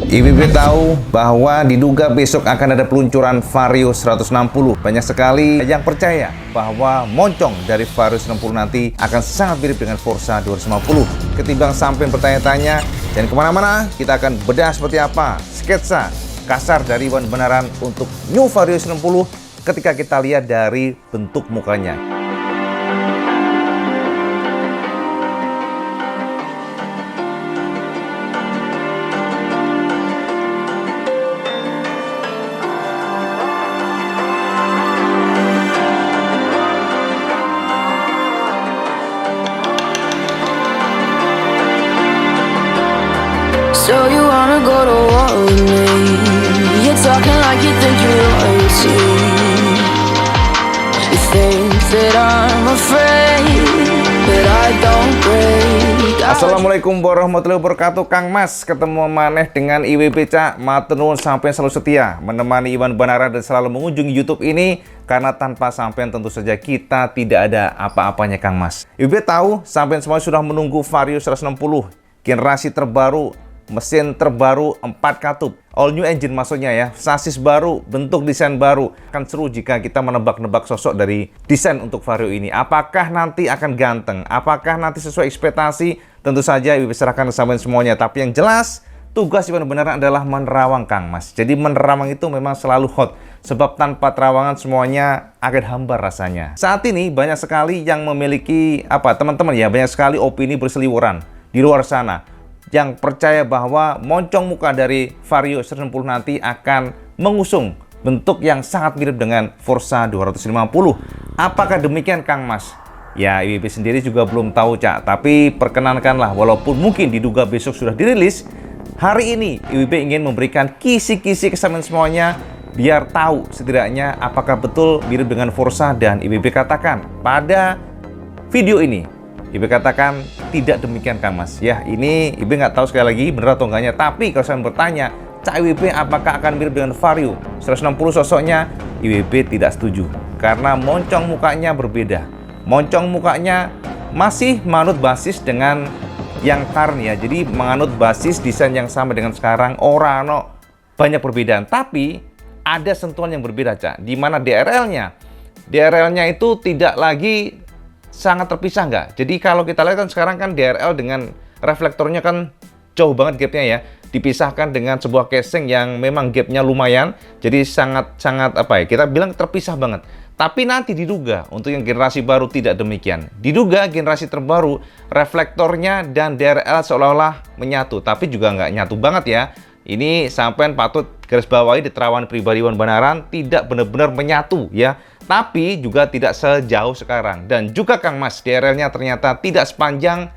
IWB tahu bahwa diduga besok akan ada peluncuran Vario 160. Banyak sekali yang percaya bahwa moncong dari Vario 160 nanti akan sangat mirip dengan Forza 250. Ketimbang sampai bertanya-tanya, dan kemana-mana, kita akan bedah seperti apa sketsa kasar dari Iwan Benaran untuk New Vario 160 ketika kita lihat dari bentuk mukanya. So you wanna go to war with me? You're talking like you think you're royalty. You think that I'm afraid, but I don't break. Assalamualaikum warahmatullahi wabarakatuh. Kang Mas ketemu maneh dengan IWB Cak. Matur nuwun sampeyan selalu setia menemani Iwan Benaran dan selalu mengunjungi YouTube ini, karena tanpa sampeyan tentu saja kita tidak ada apa-apanya Kang Mas. IWB tahu sampeyan semua sudah menunggu Vario 160 generasi terbaru, mesin terbaru 4 katup, all new engine maksudnya ya, sasis baru, bentuk desain baru. Akan seru jika kita menebak-nebak sosok dari desain untuk Vario ini. Apakah nanti akan ganteng? Apakah nanti sesuai ekspektasi? Tentu saja IWB serahkan ke sampean semuanya. Tapi yang jelas, tugas Iwan Benaran adalah menerawang Kang Mas. Jadi menerawang itu memang selalu hot, sebab tanpa terawangan semuanya akan hambar rasanya. Saat ini banyak sekali yang memiliki teman-teman ya, banyak sekali opini berseliweran di luar sana yang percaya bahwa moncong muka dari Vario 160 nanti akan mengusung bentuk yang sangat mirip dengan Forza 250. Apakah demikian Kang Mas? Ya, IWB sendiri juga belum tahu Cak, tapi perkenankanlah walaupun mungkin diduga besok sudah dirilis, hari ini IWB ingin memberikan kisi-kisi ke sampean semuanya biar tahu setidaknya apakah betul mirip dengan Forza. Dan IWB katakan pada video ini, IWB katakan tidak demikian Kang Mas. Ya, ini IWB nggak tahu sekali lagi benar atau enggaknya. Tapi kalau saya bertanya, Cak IWB apakah akan mirip dengan Vario 160 sosoknya? IWB tidak setuju. Karena moncong mukanya berbeda. Moncong mukanya masih manut basis dengan yang current ya. Jadi menganut basis desain yang sama dengan sekarang. Orano banyak perbedaan. Tapi ada sentuhan yang berbeda Cak. Di mana DRL-nya itu tidak lagi sangat terpisah nggak? Jadi kalau kita lihat kan sekarang kan DRL dengan reflektornya kan jauh banget gapnya ya, dipisahkan dengan sebuah casing yang memang gapnya lumayan, jadi sangat kita bilang terpisah banget. Tapi nanti diduga untuk yang generasi baru tidak demikian. Diduga generasi terbaru reflektornya dan DRL seolah-olah menyatu, tapi juga nggak nyatu banget ya. Ini sampean patut garis bawahi di terawan pribadi Iwan Benaran tidak benar-benar menyatu ya. Tapi juga tidak sejauh sekarang. Dan juga Kang Mas, DRL-nya ternyata tidak sepanjang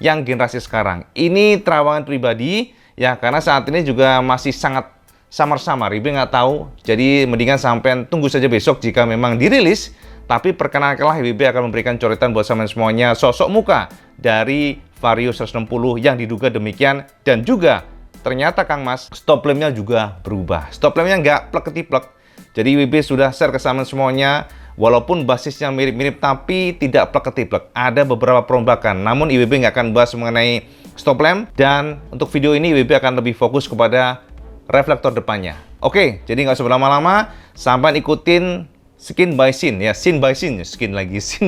yang generasi sekarang. Ini terawangan pribadi ya, karena saat ini juga masih sangat samar-samar. IWB nggak tahu, jadi mendingan sampean tunggu saja besok jika memang dirilis. Tapi perkenalkanlah IWB akan memberikan coretan buat sampean semuanya sosok muka dari Vario 160 yang diduga demikian. Dan juga ternyata Kang Mas, stop lampnya juga berubah. Stop lampnya nggak plek-ketiplek. Jadi IWB sudah share ke sampean semuanya, walaupun basisnya mirip-mirip tapi tidak plek-ketiplek. Ada beberapa perombakan, namun IWB nggak akan bahas mengenai stop lamp. Dan untuk video ini IWB akan lebih fokus kepada reflektor depannya. Oke, jadi nggak usah berlama-lama, sampean ikutin scene by scene ya, scene by scene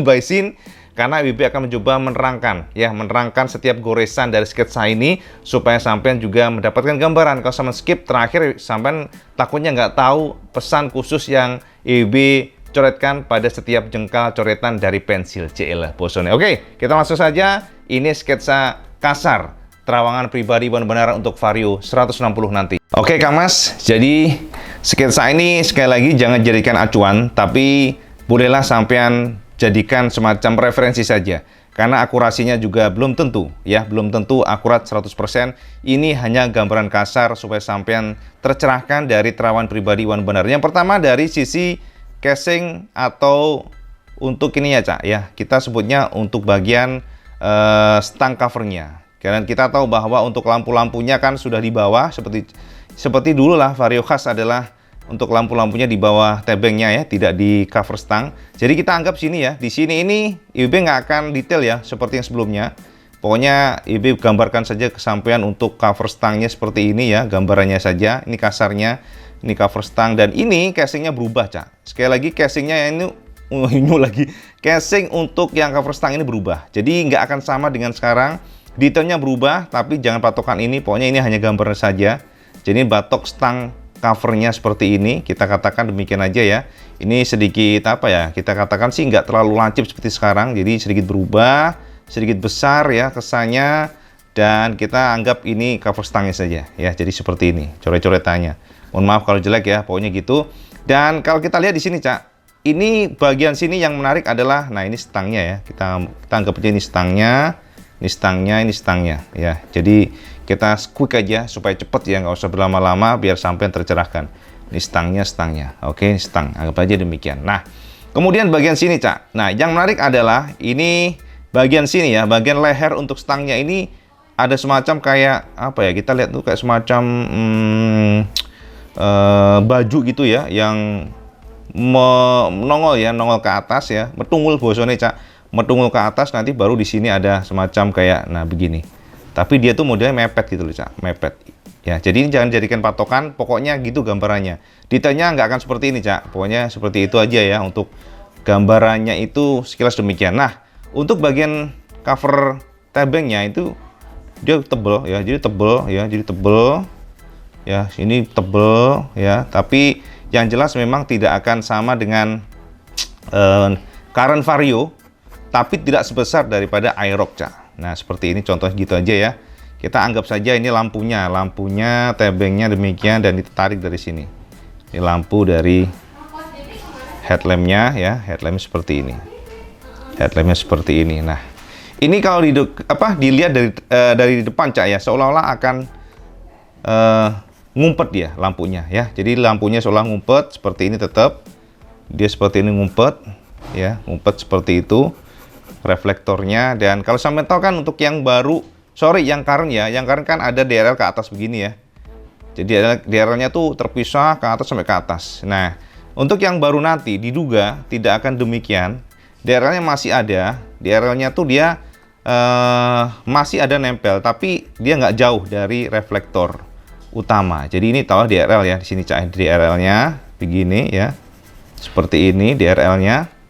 by scene. Karena IWB akan mencoba menerangkan setiap goresan dari sketsa ini supaya sampean juga mendapatkan gambaran. Kalau sampean skip terakhir, sampean takutnya nggak tahu pesan khusus yang IWB coretkan pada setiap jengkal coretan dari pensil CL bosone. Oke, kita langsung saja. Ini sketsa kasar terawangan pribadi Iwan Benaran untuk Vario 160 nanti. Oke Kang Mas, jadi sketsa ini sekali lagi jangan jadikan acuan, tapi bolehlah sampean jadikan semacam referensi saja, karena akurasinya juga belum tentu ya, belum tentu akurat 100%. Ini hanya gambaran kasar supaya sampean tercerahkan dari terawan pribadi Iwan Benaran. Yang pertama dari sisi casing atau untuk ini ya Cak ya, kita sebutnya untuk bagian stang covernya. Karena kita tahu bahwa untuk lampu-lampunya kan sudah di bawah, seperti dulu lah Vario khas adalah untuk lampu-lampunya di bawah tebengnya ya, tidak di cover stang. Jadi kita anggap sini ya, di sini ini IWB nggak akan detail ya seperti yang sebelumnya. Pokoknya IWB gambarkan saja kesampaian untuk cover stangnya seperti ini ya, gambarannya saja. Ini kasarnya, ini cover stang, dan ini casingnya berubah, Cak. Sekali lagi casingnya ini lagi casing untuk yang cover stang ini berubah. Jadi nggak akan sama dengan sekarang. Detailnya berubah, tapi jangan patokan ini. Pokoknya ini hanya gambarnya saja. Jadi batok stang covernya seperti ini. Kita katakan demikian aja ya. Ini sedikit apa ya? Kita katakan sih nggak terlalu lancip seperti sekarang. Jadi sedikit berubah, sedikit besar ya kesannya. Dan kita anggap ini cover stangnya saja ya. Jadi seperti ini coret-coretannya. Mohon maaf kalau jelek ya. Pokoknya gitu. Dan kalau kita lihat di sini, Cak. Ini bagian sini yang menarik adalah, nah ini stangnya ya. Kita anggap aja ini stangnya. Ini stangnya, ini stangnya ya. Jadi kita quick aja supaya cepet ya, nggak usah berlama-lama biar sampai tercerahkan. Ini stangnya. Oke, stang. Anggap aja demikian. Nah, kemudian bagian sini, Cak. Nah, yang menarik adalah ini bagian sini ya, bagian leher untuk stangnya ini ada semacam kayak apa ya? Kita lihat tuh kayak semacam baju gitu ya, yang menongol ya, nongol ke atas ya, metungul bosone, Cak. Metungul ke atas, nanti baru di sini ada semacam kayak nah begini. Tapi dia tuh modelnya mepet gitu loh, Cak. Mepet. Ya, jadi ini jangan jadikan patokan, pokoknya gitu gambarannya. Detailnya nggak akan seperti ini, Cak. Pokoknya seperti itu aja ya untuk gambarannya itu sekilas demikian. Nah, untuk bagian cover tebengnya itu dia tebel ya, jadi tebel ya, jadi tebel. Ya, ini tebel ya, tapi yang jelas memang tidak akan sama dengan current vario, tapi tidak sebesar daripada Aerox, Cak. Nah, seperti ini contoh gitu aja ya. Kita anggap saja ini lampunya, tebengnya demikian, dan ditarik dari sini. Ini lampu dari headlampnya ya, headlamp seperti ini. Headlampnya seperti ini. Nah, ini kalau dilihat dari depan, Cak ya, seolah-olah akan ngumpet dia lampunya ya. Jadi lampunya seolah ngumpet seperti ini, tetap dia seperti ini ngumpet ya, ngumpet seperti itu. Reflektornya, dan kalau sampai tahu kan untuk yang baru, yang current ya, yang current kan ada DRL ke atas begini ya. Jadi DRL-nya tuh terpisah ke atas sampai ke atas. Nah, untuk yang baru nanti diduga tidak akan demikian. DRL-nya masih ada, DRL-nya tuh dia masih ada nempel, tapi dia nggak jauh dari reflektor utama. Jadi ini tahu DRL ya, di sini Cak, DRL-nya begini ya, seperti ini DRL-nya.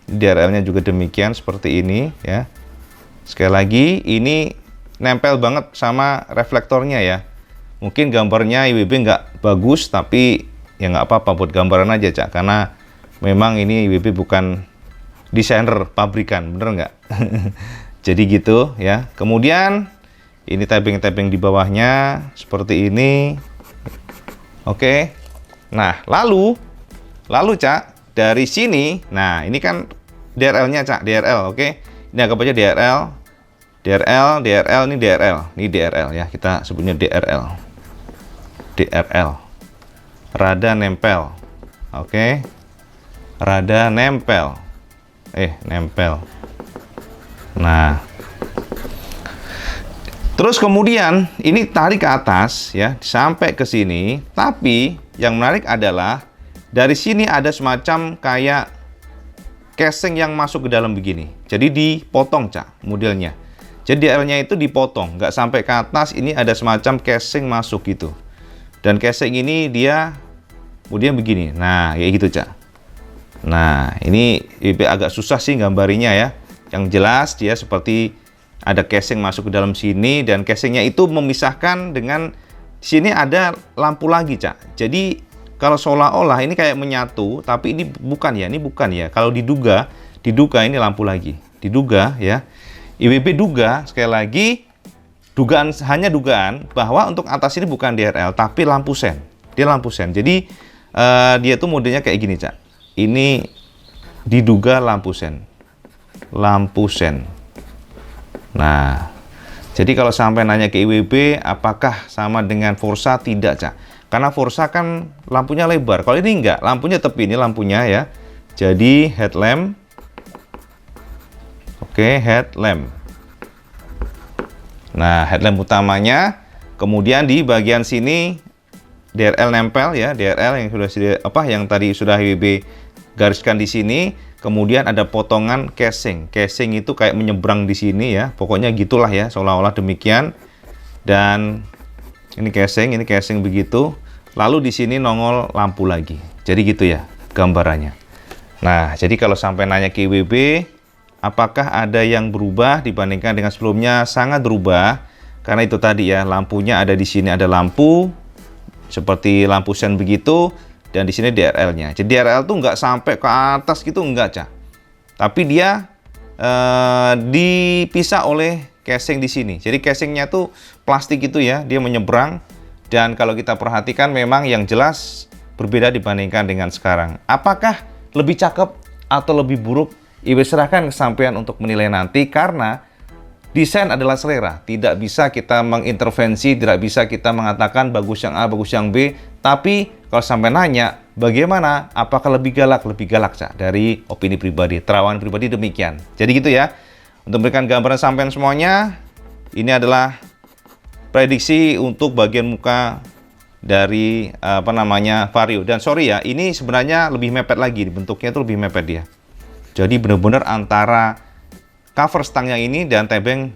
DRL-nya juga demikian seperti ini ya. Sekali lagi ini nempel banget sama reflektornya ya. Mungkin gambarnya IWB nggak bagus, tapi ya nggak apa-apa, buat gambaran aja, Cak. Karena memang ini IWB bukan desainer pabrikan, bener nggak? Jadi gitu ya. Kemudian ini tebing-tebing di bawahnya seperti ini. Oke. Nah, lalu Cak, dari sini, nah ini kan DRL-nya, Cak, DRL, oke. Ini anggap aja DRL, ini DRL ya, kita sebutnya DRL. Rada nempel, oke. Rada nempel, nempel. Nah, terus kemudian ini tarik ke atas ya, sampai ke sini. Tapi yang menarik adalah dari sini ada semacam kayak casing yang masuk ke dalam begini. Jadi dipotong, Cak, modelnya. Jadi DRL-nya itu dipotong, nggak sampai ke atas. Ini ada semacam casing masuk gitu. Dan casing ini dia kemudian begini. Nah, kayak gitu, Cak. Nah, ini agak susah sih gambarinya ya. Yang jelas dia seperti ada casing masuk ke dalam sini, dan casingnya itu memisahkan dengan sini ada lampu lagi, Cak. Jadi kalau seolah-olah ini kayak menyatu, tapi ini bukan ya. Kalau diduga ini lampu lagi. Diduga ya. IWB duga, sekali lagi, hanya dugaan bahwa untuk atas ini bukan DRL, tapi lampu sen. Dia lampu sen. Jadi dia tuh modelnya kayak gini, Cak. Ini diduga lampu sen. Nah, jadi kalau sampai nanya ke IWB, apakah sama dengan Forza? Tidak, Cak. Karena Forza kan lampunya lebar. Kalau ini enggak, lampunya tepi, ini lampunya ya. Jadi headlamp. Oke, headlamp. Nah, headlamp utamanya. Kemudian di bagian sini DRL nempel ya, DRL yang tadi sudah IWB gariskan di sini, kemudian ada potongan casing. Casing itu kayak menyeberang di sini ya. Pokoknya gitulah ya, seolah-olah demikian. Dan ini casing begitu. Lalu di sini nongol lampu lagi. Jadi gitu ya gambarannya. Nah, jadi kalau sampai nanya ke IWB, apakah ada yang berubah dibandingkan dengan sebelumnya? Sangat berubah. Karena itu tadi ya, lampunya ada di sini, ada lampu seperti lampu sen begitu. Dan di sini DRL-nya. Jadi DRL tuh nggak sampai ke atas gitu, nggak, Cak. Tapi dia dipisah oleh casing di sini. Jadi casingnya tuh plastik gitu ya, dia menyeberang. Dan kalau kita perhatikan memang yang jelas berbeda dibandingkan dengan sekarang. Apakah lebih cakep atau lebih buruk? Ibu serahkan ke sampean untuk menilai nanti, karena desain adalah selera. Tidak bisa kita mengintervensi, tidak bisa kita mengatakan bagus yang A, bagus yang B. Tapi kalau sampai nanya, bagaimana? Apakah lebih galak? Lebih galak, Cak, dari opini pribadi, terawan pribadi demikian. Jadi gitu ya. Untuk memberikan gambaran sampean semuanya, ini adalah prediksi untuk bagian muka dari Vario. Dan sorry ya, ini sebenarnya lebih mepet lagi, bentuknya itu lebih mepet dia. Jadi benar-benar antara cover stangnya ini dan tebeng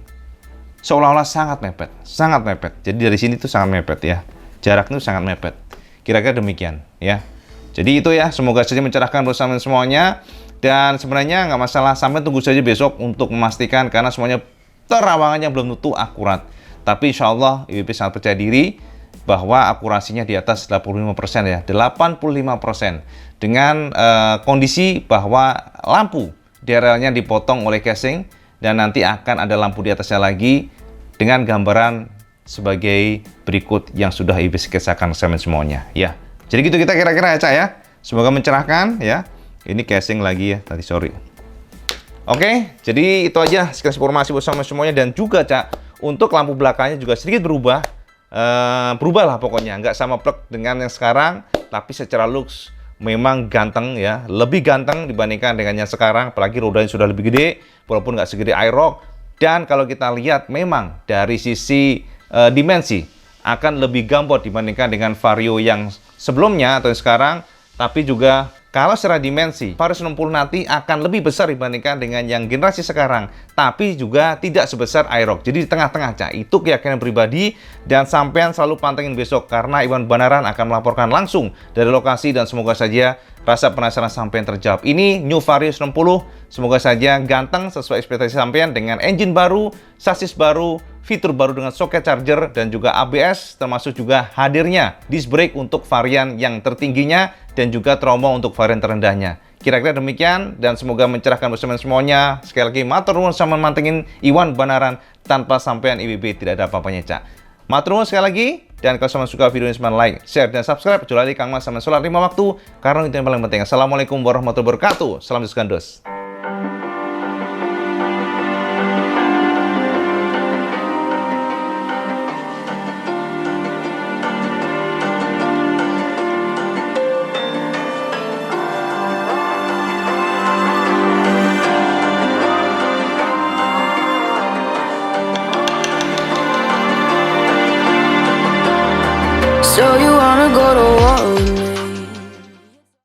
seolah-olah sangat mepet. Jadi dari sini tuh sangat mepet ya. Jaraknya sangat mepet. Kira-kira demikian ya. Jadi itu ya, semoga saja mencerahkan bersama semuanya. Dan sebenarnya nggak masalah, sampai tunggu saja besok untuk memastikan, karena semuanya terawangannya belum tentu akurat. Tapi insya Allah IWB sangat percaya diri bahwa akurasinya di atas 85% ya, 85%. Dengan kondisi bahwa lampu DRL-nya dipotong oleh casing, dan nanti akan ada lampu di atasnya lagi dengan gambaran sebagai berikut yang sudah IWB sketsakan semuanya ya. Jadi gitu kita kira-kira ya, Cak ya. Semoga mencerahkan ya. Ini casing lagi ya, tadi sorry. Oke, jadi itu aja sekian informasi bersama semuanya. Dan juga, Cak, untuk lampu belakangnya juga sedikit berubah. Berubah lah pokoknya, nggak sama plug dengan yang sekarang, tapi secara looks memang ganteng ya, lebih ganteng dibandingkan dengan yang sekarang. Apalagi rodanya sudah lebih gede, walaupun nggak segede iRock. Dan kalau kita lihat memang dari sisi dimensi akan lebih gambot dibandingkan dengan Vario yang sebelumnya atau yang sekarang. Tapi juga kalau secara dimensi, Vario 90 nanti akan lebih besar dibandingkan dengan yang generasi sekarang. Tapi juga tidak sebesar iRock. Jadi di tengah-tengah, Cak. Itu keyakinan pribadi. Dan sampean selalu pantengin besok, karena Iwan Banaran akan melaporkan langsung dari lokasi. Dan semoga saja rasa penasaran sampean terjawab. Ini New Vario 90. Semoga saja ganteng sesuai ekspektasi sampean, dengan engine baru, sasis baru, fitur baru dengan soket charger, dan juga ABS, termasuk juga hadirnya disc brake untuk varian yang tertingginya, dan juga trauma untuk varian terendahnya. Kira-kira demikian, dan semoga mencerahkan bersama semuanya. Sekali lagi, matur nuwun sama mantengin Iwan Banaran. Tanpa sampean IWB tidak ada apa-apanya, Cak. Matur nuwun sekali lagi, dan kalau sama suka video ini, like, share, dan subscribe. Kecuali Kang Mas sama sholat 5 waktu, karena itu yang paling penting. Assalamualaikum warahmatullahi wabarakatuh. Salam Skandos. So you wanna go to war with me?